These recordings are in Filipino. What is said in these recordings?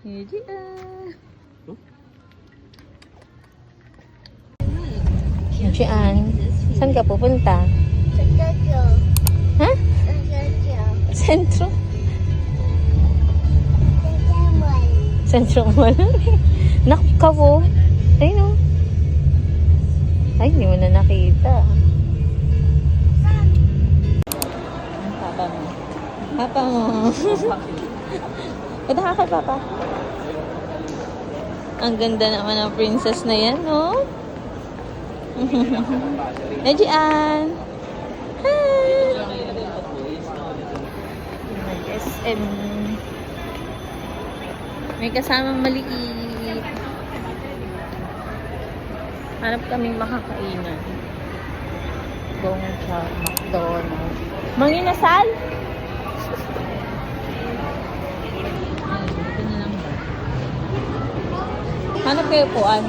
Jian, saan ka pupunta? Sa Jojo. Ha? Sa Jojo. Sentro? Sa Jamal. Sentro Mall? Nakakawo. Ayun o. Ay, hindi mo na nakita. Papa mo. Papa mo. Punta ka kay Papa. Ang ganda naman ng princess na yan, no? Najian! Hi! SM. May kasamang maliit. Hanap kaming makakainan. Gongcha, McDonald's. Manginasal? Dito na lang ba? Hanap kayo puan.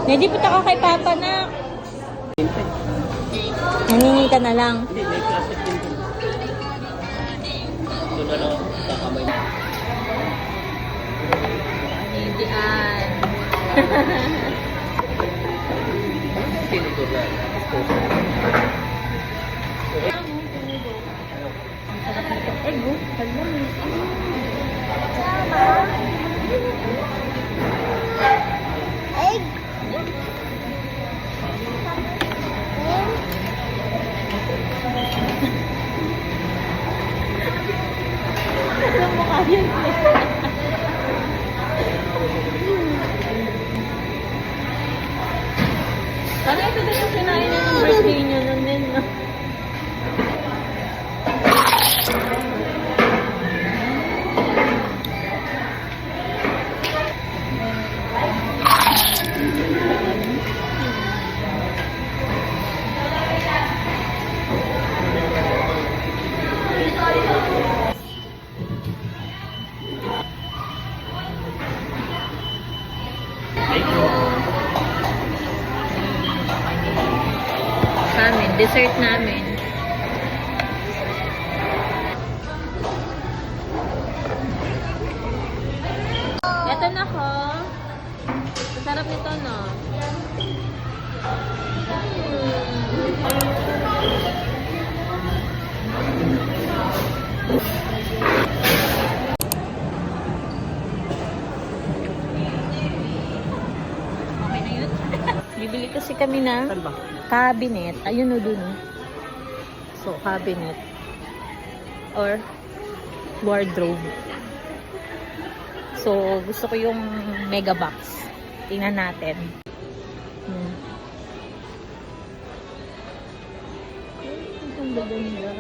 Hindi punta ka kay Papa na. Naningi ka na lang. Hindi, may plastic din po. Doon na lang kakamay. Nanindian. Tinutugan. Ego, halam. Egg. Alam mo kaya Parang ito din yung sinain niya ng birthday niya nun din, no? Sa amin, dessert namin. Ito na ko. Sarap nito, no? Okay na yun? Bibili kasi kami na Saan ba? cabinet. Ayun o dun. So, cabinet. Or wardrobe. So, gusto ko yung mega box. Tingnan natin. Ang ganda.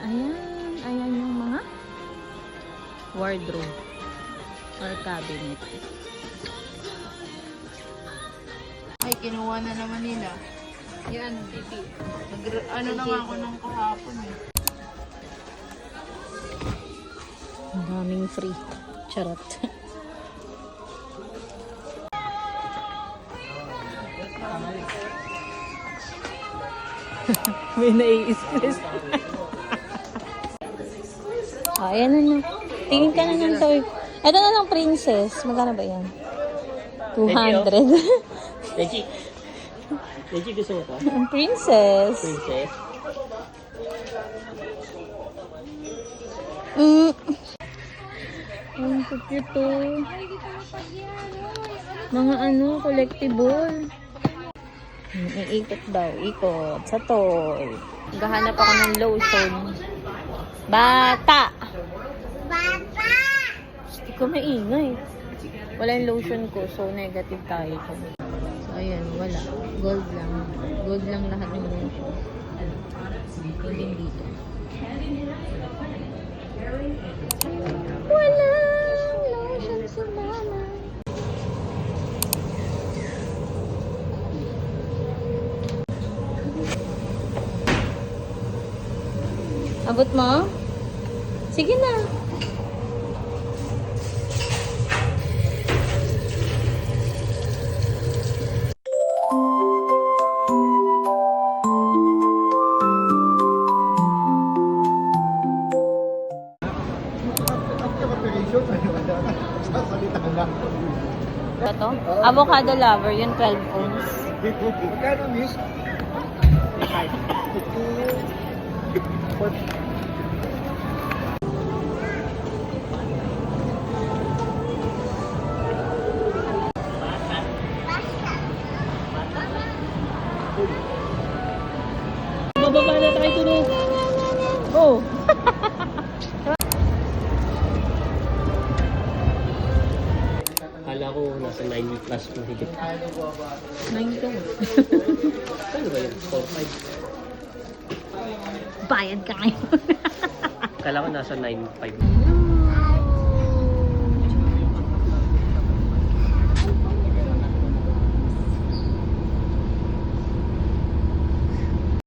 Ayan. Ayan yung mga wardrobe or cabinet. Ay, kinuha na naman nila. Yan, ano na nga ako nung kahapon eh. Ang daming free. Charot. May nai-stress. Ayan na na. Tingin ka na ng toy. Ito na lang princess. Magkano ba yan? 200. Reggie. Reggie, gusto mo pa? Ang princess. Princess. Ang cute to. Mga ano, collectible. Iikot daw. Ikot. Sa toy. Naghahanap ako ng lotion. Bata! Bata. Hindi ko maingay. Wala yung lotion ko. So, negative tayo. So, ayan. Wala. Gold lang. Gold lang lahat ng lotion. Hindi dito. Wala lotion sa mama. Abot mo? Sige na. Ito? Avocado lover, yung 12 ounce. Magkano, miss? Bababa na tayo tulog. Oh. Kala ko nasa 90 plus mahigit. 92. Ano ba yun? 4-5. Bayad ka ngayon. Kala ko nasa 9.5.